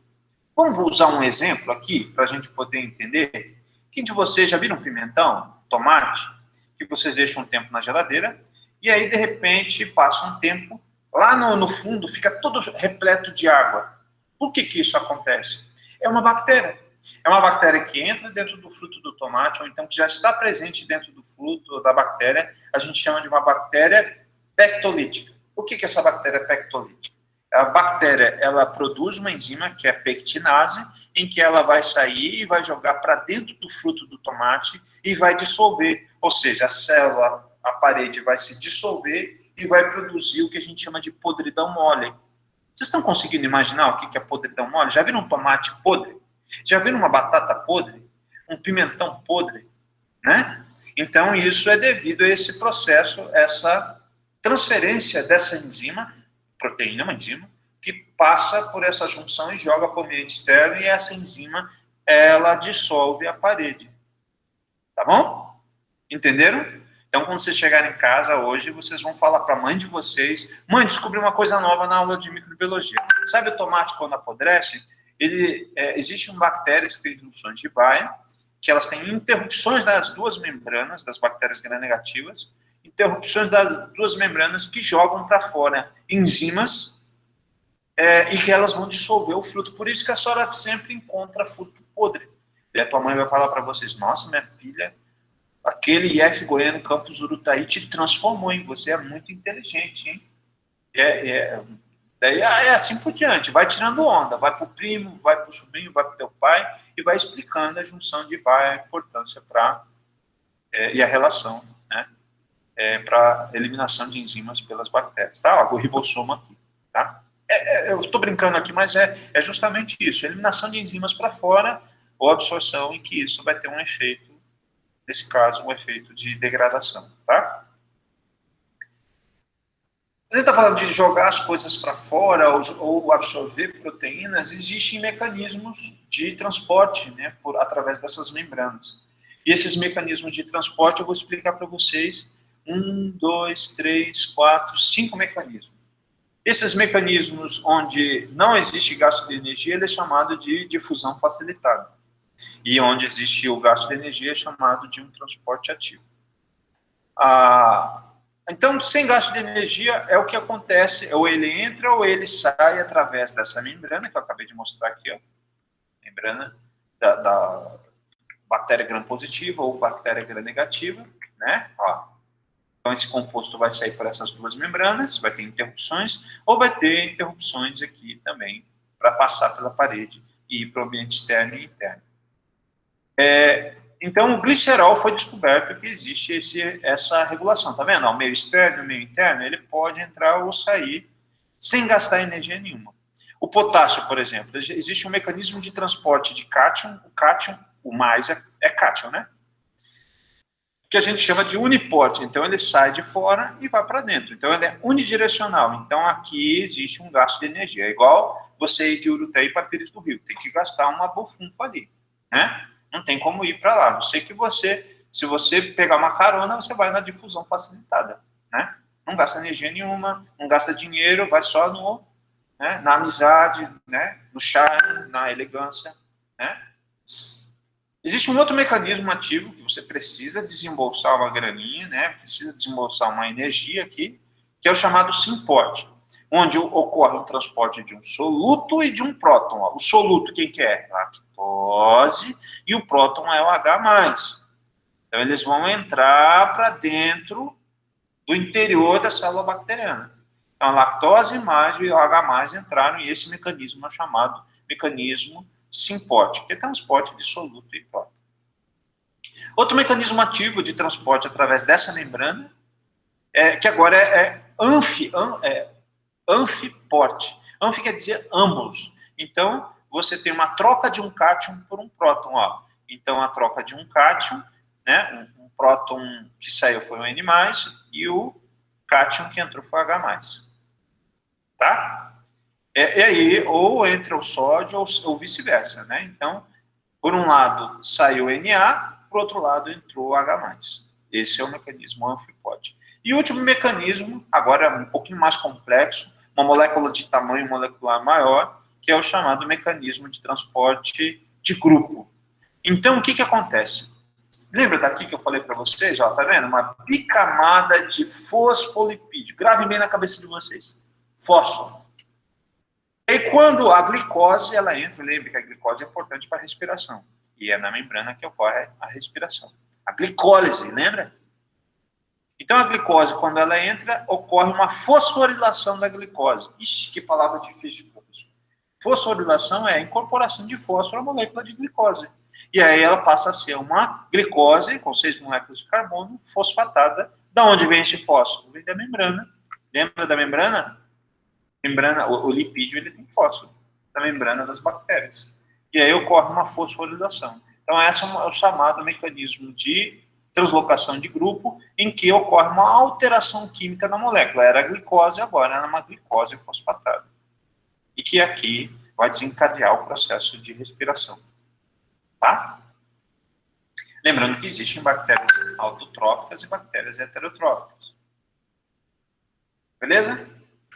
Vamos usar um exemplo aqui, para a gente poder entender. Quem de vocês já viram pimentão, tomate, que vocês deixam um tempo na geladeira, e aí, de repente, passa um tempo, lá no fundo fica todo repleto de água. Por que isso acontece? É uma bactéria. É uma bactéria que entra dentro do fruto do tomate, ou então que já está presente dentro do fruto da bactéria, a gente chama de uma bactéria pectolítica. O que é essa bactéria pectolítica? A bactéria, ela produz uma enzima, que é a pectinase, em que ela vai sair e vai jogar para dentro do fruto do tomate e vai dissolver. Ou seja, a célula, a parede vai se dissolver e vai produzir o que a gente chama de podridão mole. Vocês estão conseguindo imaginar o que é podridão mole? Já viram um tomate podre? Já viram uma batata podre? Um pimentão podre? Né? Então, isso é devido a esse processo, essa transferência dessa enzima, proteína é uma enzima, que passa por essa junção e joga para o ambiente externo, e essa enzima, ela dissolve a parede. Tá bom? Entenderam? Então, quando vocês chegarem em casa hoje, vocês vão falar para a mãe de vocês: mãe, descobri uma coisa nova na aula de microbiologia. Sabe o tomate quando apodrece? Existem bactérias que têm junções de Bayer, que elas têm interrupções das duas membranas, das bactérias gram-negativas, interrupções das duas membranas que jogam para fora enzimas e que elas vão dissolver o fruto. Por isso que a senhora sempre encontra fruto podre. E a tua mãe vai falar para vocês: nossa, minha filha, aquele IF Goiânia Campus Urutaí te transformou, hein? Você é muito inteligente, hein? Daí é assim por diante, vai tirando onda, vai para o primo, vai para o sobrinho, vai para o teu pai, e vai explicando a junção de Bayer, a importância e a relação, né, para eliminação de enzimas pelas bactérias. Tá? Ó, o ribossomo aqui. Tá? Eu estou brincando aqui, mas é justamente isso, eliminação de enzimas para fora, ou absorção, em que isso vai ter um efeito, nesse caso, um efeito de degradação. Tá? A gente está falando de jogar as coisas para fora ou absorver proteínas. Existem mecanismos de transporte, né, através dessas membranas. E esses mecanismos de transporte eu vou explicar para vocês. 1, 2, 3, 4, 5 mecanismos. Esses mecanismos onde não existe gasto de energia, ele é chamado de difusão facilitada. E onde existe o gasto de energia é chamado de um transporte ativo. Então, sem gasto de energia, é o que acontece, ou ele entra ou ele sai através dessa membrana, que eu acabei de mostrar aqui, ó, membrana da bactéria gram-positiva ou bactéria gram-negativa, né? Ó. Então, esse composto vai sair por essas duas membranas, vai ter interrupções, ou vai ter interrupções aqui também, para passar pela parede e ir para o ambiente externo e interno. Então, o glicerol foi descoberto que existe essa regulação, tá vendo? O meio externo e o meio interno, ele pode entrar ou sair sem gastar energia nenhuma. O potássio, por exemplo, existe um mecanismo de transporte de cátion, o cátion, o mais é cátion, né? Que a gente chama de uniporte, então ele sai de fora e vai para dentro, então ele é unidirecional, então aqui existe um gasto de energia, é igual você ir de Urutei para Pires do Rio, tem que gastar uma bufunfa ali, né? Não tem como ir para lá, não sei que se você pegar uma carona, você vai na difusão facilitada, né? Não gasta energia nenhuma, não gasta dinheiro, vai só na amizade, né? No charme, na elegância, né? Existe um outro mecanismo ativo que você precisa desembolsar uma graninha, né? Precisa desembolsar uma energia aqui, que é o chamado simporte, onde ocorre o transporte de um soluto e de um próton. Ó. O soluto, quem que é? Lactose, e o próton é o H+. Então, eles vão entrar para dentro do interior da célula bacteriana. Então, a lactose mais e o H+ entraram, e esse mecanismo é chamado mecanismo simporte, que é transporte de soluto e próton. Outro mecanismo ativo de transporte através dessa membrana, que agora é anfiporte. Anfi quer dizer ambos. Então, você tem uma troca de um cátion por um próton. Ó. Então, a troca de um cátion, né, um próton que saiu foi o N+, e o cátion que entrou foi o H+. Tá? E aí, ou entra o sódio, ou vice-versa, né? Então, por um lado saiu Na, por outro lado entrou o H+. Esse é o mecanismo anfipode. E o último mecanismo, agora um pouquinho mais complexo, uma molécula de tamanho molecular maior, que é o chamado mecanismo de transporte de grupo. Então, o que acontece? Lembra daqui que eu falei para vocês? Ó, tá vendo? Uma bicamada de fosfolipídio. Gravem bem na cabeça de vocês. Fósforo. E quando a glicose, ela entra, lembre que a glicose é importante para a respiração. E é na membrana que ocorre a respiração. A glicólise, lembra? Então, a glicose, quando ela entra, ocorre uma fosforilação da glicose. Ixi, que palavra difícil, professor. Fosforilação é a incorporação de fósforo à molécula de glicose. E aí ela passa a ser uma glicose com 6 moléculas de carbono fosfatada. Da onde vem esse fósforo? Vem da membrana. Lembra da membrana? O lipídio ele tem fósforo na membrana das bactérias. E aí ocorre uma fosforilação. Então, esse é o chamado mecanismo de translocação de grupo, em que ocorre uma alteração química na molécula. Era a glicose, agora é uma glicose fosfatada. E que aqui vai desencadear o processo de respiração. Tá? Lembrando que existem bactérias autotróficas e bactérias heterotróficas. Beleza?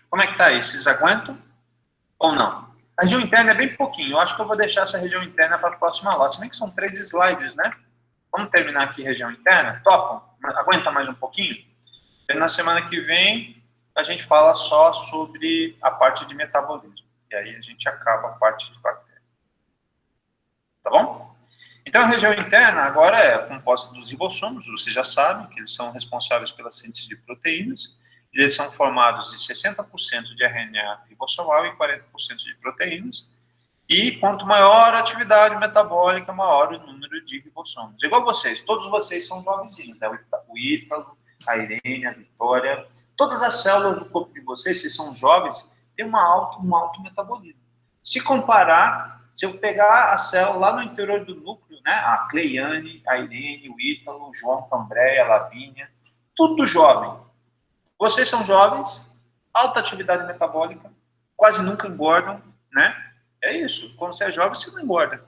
Como é que tá aí? Vocês aguentam ou não? A região interna é bem pouquinho. Eu acho que eu vou deixar essa região interna para a próxima aula. Se bem que são 3 slides, né? Vamos terminar aqui região interna? Topam? Aguenta mais um pouquinho? E na semana que vem, a gente fala só sobre a parte de metabolismo. E aí a gente acaba a parte de bactéria. Tá bom? Então, a região interna agora é composta dos ribossomos. Vocês já sabem que eles são responsáveis pela síntese de proteínas. Eles são formados de 60% de RNA ribossomal e 40% de proteínas. E quanto maior a atividade metabólica, maior o número de ribossomos. Igual vocês, todos vocês são jovenzinhos, né? O Ítalo, a Irene, a Vitória. Todas as células do corpo de vocês, se são jovens, têm um alto metabolismo. Se comparar, se eu pegar a célula lá no interior do núcleo, né? A Cleiane, a Irene, o Ítalo, o João, a Andréia, a Lavínia, tudo jovem. Vocês são jovens, alta atividade metabólica, quase nunca engordam, né? É isso. Quando você é jovem, você não engorda.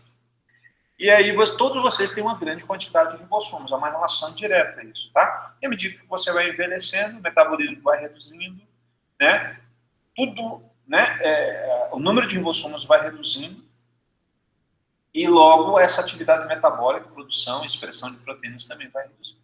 E aí, todos vocês têm uma grande quantidade de ribossomos. É uma relação direta isso, tá? E à medida que você vai envelhecendo, o metabolismo vai reduzindo, né? tudo, né, o número de ribossomos vai reduzindo e logo essa atividade metabólica, produção e expressão de proteínas também vai reduzir.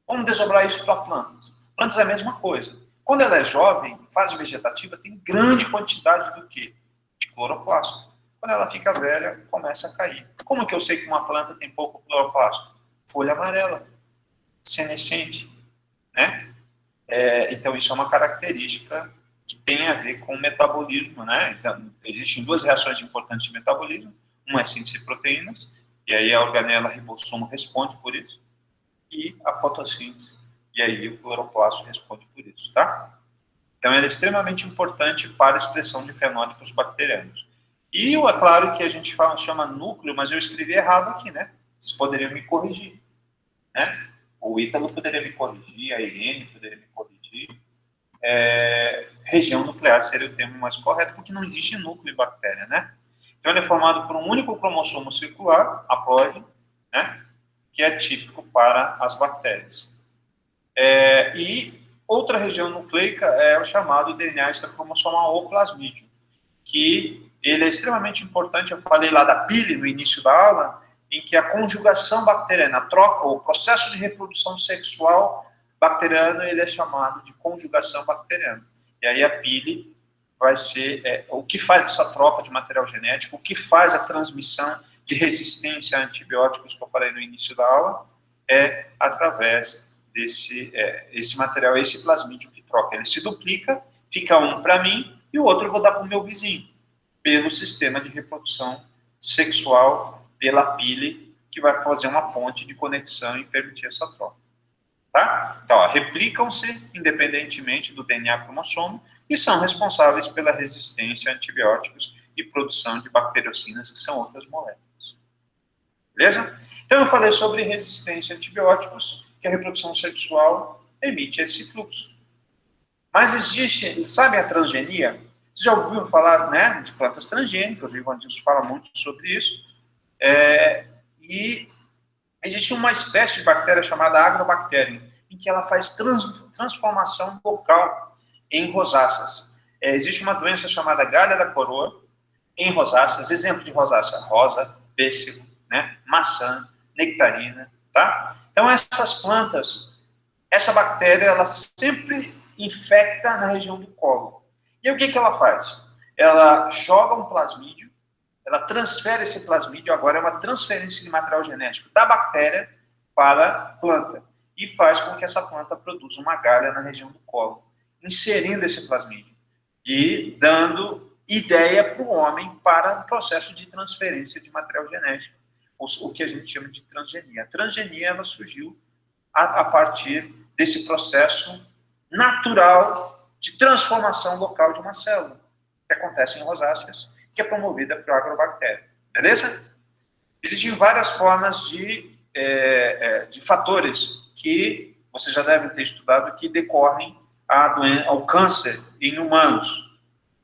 Vamos desdobrar isso para plantas. Plantas é a mesma coisa. Quando ela é jovem, fase vegetativa, tem grande quantidade do quê? De cloroplasto. Quando ela fica velha, começa a cair. Como que eu sei que uma planta tem pouco cloroplasto? Folha amarela, senescente, né? Então, isso é uma característica que tem a ver com o metabolismo, né? Então, existem duas reações importantes de metabolismo. Uma é síntese de proteínas, e aí a organela ribossomo responde por isso, e a fotossíntese, e aí o cloroplasto responde por isso, tá? Então, ele é extremamente importante para a expressão de fenótipos bacterianos. E é claro que a gente chama núcleo, mas eu escrevi errado aqui, né? Vocês poderiam me corrigir, né? O Ítalo poderia me corrigir, a Irene poderia me corrigir. Região nuclear seria o termo mais correto, porque não existe núcleo em bactéria, né? Então, ele é formado por um único cromossomo circular, haploide, né? Que é típico para as bactérias. E outra região nucleica é o chamado DNA extracromossomal ou plasmídio, que ele é extremamente importante. Eu falei lá da pile no início da aula, em que a conjugação bacteriana, a troca, o processo de reprodução sexual bacteriano, ele é chamado de conjugação bacteriana. E aí a pile vai ser o que faz essa troca de material genético, o que faz a transmissão de resistência a antibióticos que eu falei no início da aula, é através esse material, esse plasmídio que troca. Ele se duplica, fica um para mim e o outro eu vou dar para o meu vizinho, pelo sistema de reprodução sexual, pela pile, que vai fazer uma ponte de conexão e permitir essa troca. Tá? Então, replicam-se independentemente do DNA cromossomo e são responsáveis pela resistência a antibióticos e produção de bacteriocinas, que são outras moléculas. Beleza? Então, eu falei sobre resistência a antibióticos, que a reprodução sexual emite esse fluxo. Mas existe, sabe a transgenia? Vocês já ouviram falar, né, de plantas transgênicas, o Ivandilson fala muito sobre isso. E existe uma espécie de bactéria chamada Agrobacterium, em que ela faz transformação local em rosáceas. Existe uma doença chamada galha da coroa em rosáceas, exemplo de rosácea, rosa, pêssego, né, maçã, nectarina, tá? Então, essas plantas, essa bactéria, ela sempre infecta na região do colo. E o que ela faz? Ela joga um plasmídio, ela transfere esse plasmídio, agora é uma transferência de material genético da bactéria para a planta, e faz com que essa planta produza uma galha na região do colo, inserindo esse plasmídio e dando ideia para o homem para o processo de transferência de material genético, o que a gente chama de transgenia. A transgenia, ela surgiu a partir desse processo natural de transformação local de uma célula, que acontece em rosáceas, que é promovida por agrobactéria. Beleza? Existem várias formas de fatores que vocês já devem ter estudado que decorrem ao câncer em humanos.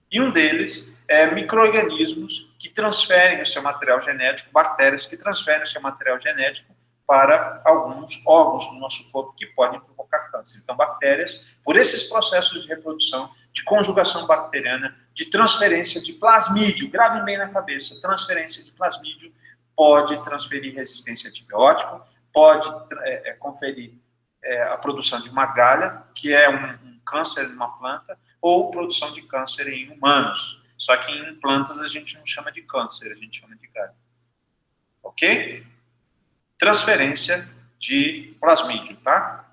E um deles é micro-organismos que transferem o seu material genético, bactérias que transferem o seu material genético para alguns órgãos do nosso corpo que podem provocar câncer. Então, bactérias, por esses processos de reprodução, de conjugação bacteriana, de transferência de plasmídio, gravem bem na cabeça, transferência de plasmídio pode transferir resistência a antibiótico, pode conferir a produção de uma galha, que é um câncer de uma planta, ou produção de câncer em humanos. Só que em plantas a gente não chama de câncer, a gente chama de galha. Ok? Transferência de plasmídio, tá?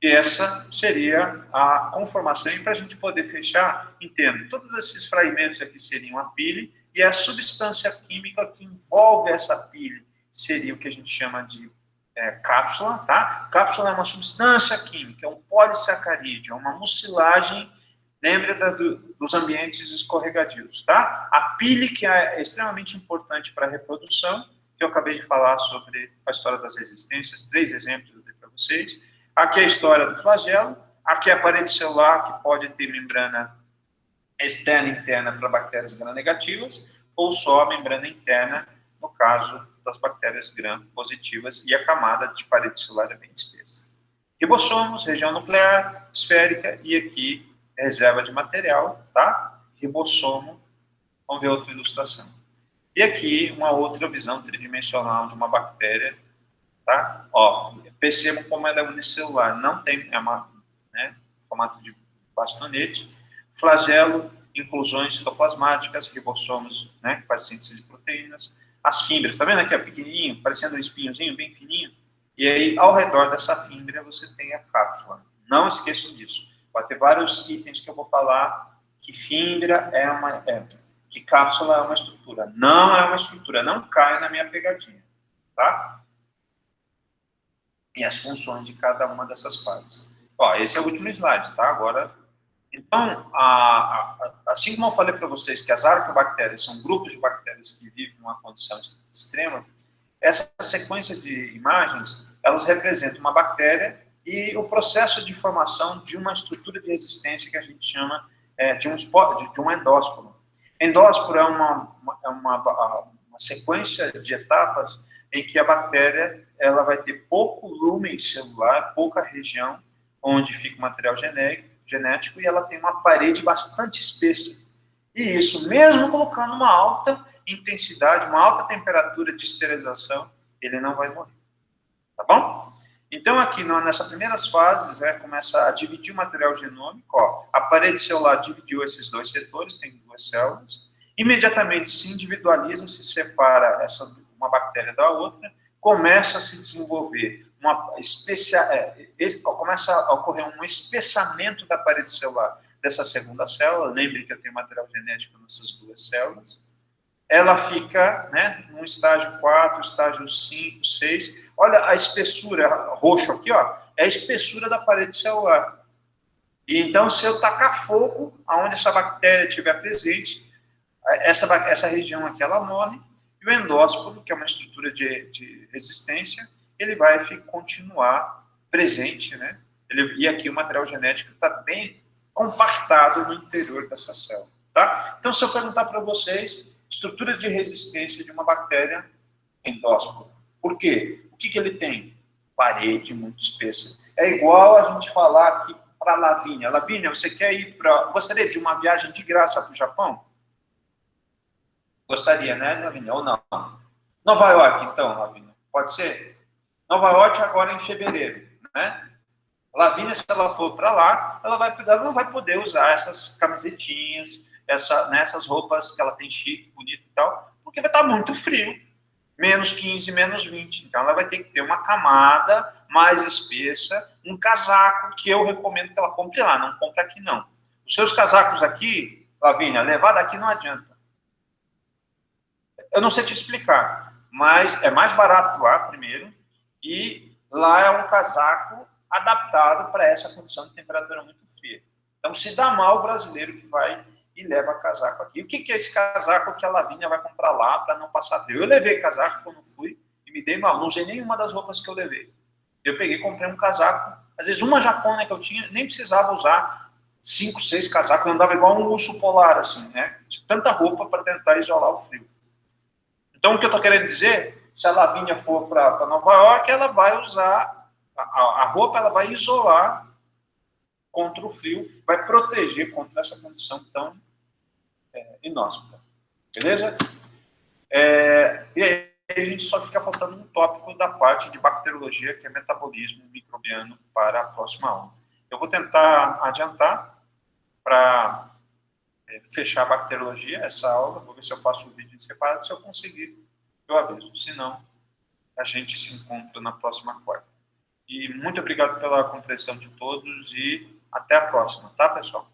E essa seria a conformação. E para a gente poder fechar, entendo, todos esses fragmentos aqui seriam a pile, e a substância química que envolve essa pile seria o que a gente chama de cápsula, tá? Cápsula é uma substância química, é um polissacarídeo, é uma mucilagem, lembra dos ambientes escorregadios, tá? A pile, que é extremamente importante para a reprodução, que eu acabei de falar sobre a história das resistências, 3 exemplos eu dei para vocês. Aqui é a história do flagelo, aqui é a parede celular, que pode ter membrana externa e interna para bactérias gram-negativas, ou só a membrana interna, no caso das bactérias gram-positivas, e a camada de parede celular é bem espessa. Ribossomos, região nuclear, esférica, e aqui reserva de material, tá? Ribossomo, vamos ver outra ilustração. E aqui, uma outra visão tridimensional de uma bactéria, tá? Ó, percebam como ela é unicelular, não tem, né, formato de bastonete, flagelo, inclusões citoplasmáticas, ribossomos, né, que faz síntese de proteínas, as fibras, tá vendo aqui, ó, pequenininho, parecendo um espinhozinho, bem fininho, e aí, ao redor dessa fibra, você tem a cápsula. Não esqueçam disso. Vai ter vários itens que eu vou falar que fibra que cápsula é uma estrutura. Não é uma estrutura, não cai na minha pegadinha, tá? E as funções de cada uma dessas partes. Ó, esse é o último slide, tá? Agora, então, assim como eu falei para vocês que as arqueobactérias são grupos de bactérias que vivem numa condição extrema, essa sequência de imagens, elas representam uma bactéria e o processo de formação de uma estrutura de resistência que a gente chama de um endósporo. Endósporo é uma sequência de etapas em que a bactéria ela vai ter pouco lumen celular, pouca região onde fica o material genético, e ela tem uma parede bastante espessa. E isso, mesmo colocando uma alta intensidade, uma alta temperatura de esterilização, ele não vai morrer. Tá bom? Então, aqui nessas primeiras fases, começa a dividir o material genômico. Ó, a parede celular dividiu esses dois setores, tem duas células. Imediatamente se individualiza, se separa uma bactéria da outra, começa a se desenvolver começa a ocorrer um espessamento da parede celular dessa segunda célula. Lembre que eu tenho material genético nessas duas células. Ela fica, né, no estágio 4, estágio 5, 6. Olha a espessura, roxo aqui, ó, é a espessura da parede celular. E então, se eu tacar fogo aonde essa bactéria estiver presente, essa região aqui, ela morre, e o endósporo, que é uma estrutura de resistência, ele vai continuar presente, né? E aqui o material genético está bem compactado no interior dessa célula, tá? Então, se eu perguntar para vocês, estruturas de resistência de uma bactéria, endósporo. Por quê? O que ele tem? Parede muito espessa. É igual a gente falar aqui para a Lavínia. Lavínia, você quer gostaria de uma viagem de graça para o Japão? Gostaria, né, Lavínia? Ou não? Nova York, então, Lavínia. Pode ser? Nova York agora em fevereiro, né? Lavínia, se ela for para lá, ela não vai poder usar essas camisetinhas, essas roupas que ela tem chique, bonito e tal, porque vai estar muito frio. Menos 15, menos 20. Então, ela vai ter que ter uma camada mais espessa, um casaco que eu recomendo que ela compre lá, não compre aqui não. Os seus casacos aqui, Lavínia, levar daqui não adianta. Eu não sei te explicar, mas é mais barato lá, primeiro, e lá é um casaco adaptado para essa condição de temperatura muito fria. Então, se dá mal o brasileiro que vai e leva casaco aqui. O que é esse casaco que a Lavínia vai comprar lá para não passar frio? Eu levei casaco quando fui e me dei mal. Não usei nenhuma das roupas que eu levei. Eu peguei e comprei um casaco. Às vezes, uma japona que eu tinha, nem precisava usar 5, 6 casacos. Eu andava igual um urso polar, assim, né? De tanta roupa para tentar isolar o frio. Então, o que eu estou querendo dizer, se a Lavínia for para Nova York, ela vai usar a roupa, ela vai isolar contra o frio, vai proteger contra essa condição tão inóspita. Beleza? E aí a gente só fica faltando um tópico da parte de bacteriologia, que é metabolismo microbiano, para a próxima aula. Eu vou tentar adiantar para fechar a bacteriologia, essa aula, vou ver se eu faço um vídeo separado, se eu conseguir, eu aviso. Se não, a gente se encontra na próxima quarta. E muito obrigado pela compreensão de todos e até a próxima, tá, pessoal?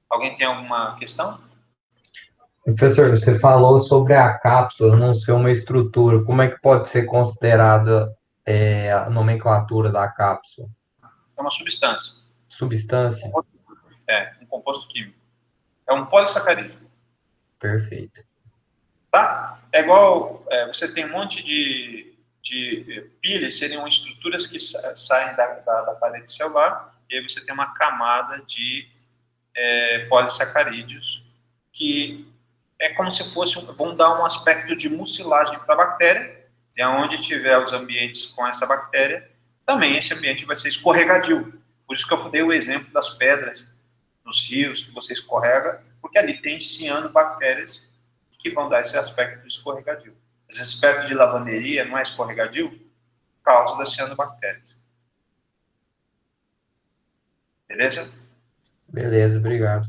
Alguém tem alguma questão? Professor, você falou sobre a cápsula não ser uma estrutura. Como é que pode ser considerada a nomenclatura da cápsula? É uma substância. Substância? Um composto químico. É um polissacarídeo. Perfeito. Tá? É igual, você tem um monte de pilhas, seriam estruturas que saem da parede celular, e aí você tem uma camada de polissacarídeos que é como se vão dar um aspecto de mucilagem para a bactéria, e aonde tiver os ambientes com essa bactéria, também esse ambiente vai ser escorregadio. Por isso que eu dei o exemplo das pedras nos rios que você escorrega, porque ali tem cianobactérias que vão dar esse aspecto do escorregadio. Esse aspecto de lavanderia não é escorregadio por causa das cianobactérias. Beleza? Beleza, obrigado.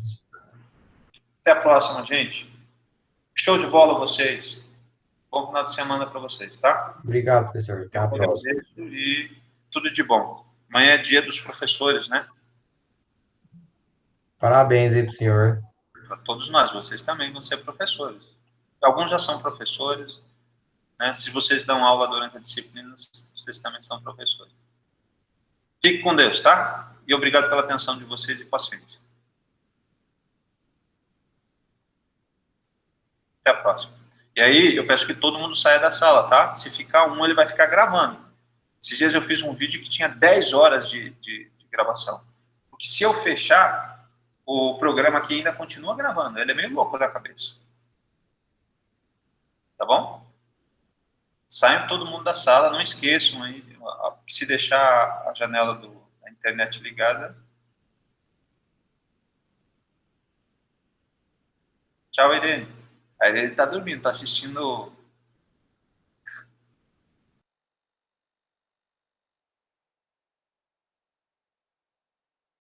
Até a próxima, gente. Show de bola vocês. Bom final de semana para vocês, tá? Obrigado, professor. Até Eu a que próxima. agradeço e tudo de bom. Amanhã é dia dos professores, né? Parabéns aí pro senhor. Para todos nós, vocês também vão ser professores. Alguns já são professores, né? Se vocês dão aula durante a disciplina, vocês também são professores. Fique com Deus, tá? E obrigado pela atenção de vocês e paciência. Até a próxima. E aí, eu peço que todo mundo saia da sala, tá? Se ficar um, ele vai ficar gravando. Esses dias eu fiz um vídeo que tinha 10 horas de gravação. Porque se eu fechar, o programa aqui ainda continua gravando. Ele é meio louco da cabeça. Tá bom? Saiam todo mundo da sala, não esqueçam aí. Se deixar a janela da internet ligada. Tchau, Irene. A Irene tá dormindo, tá assistindo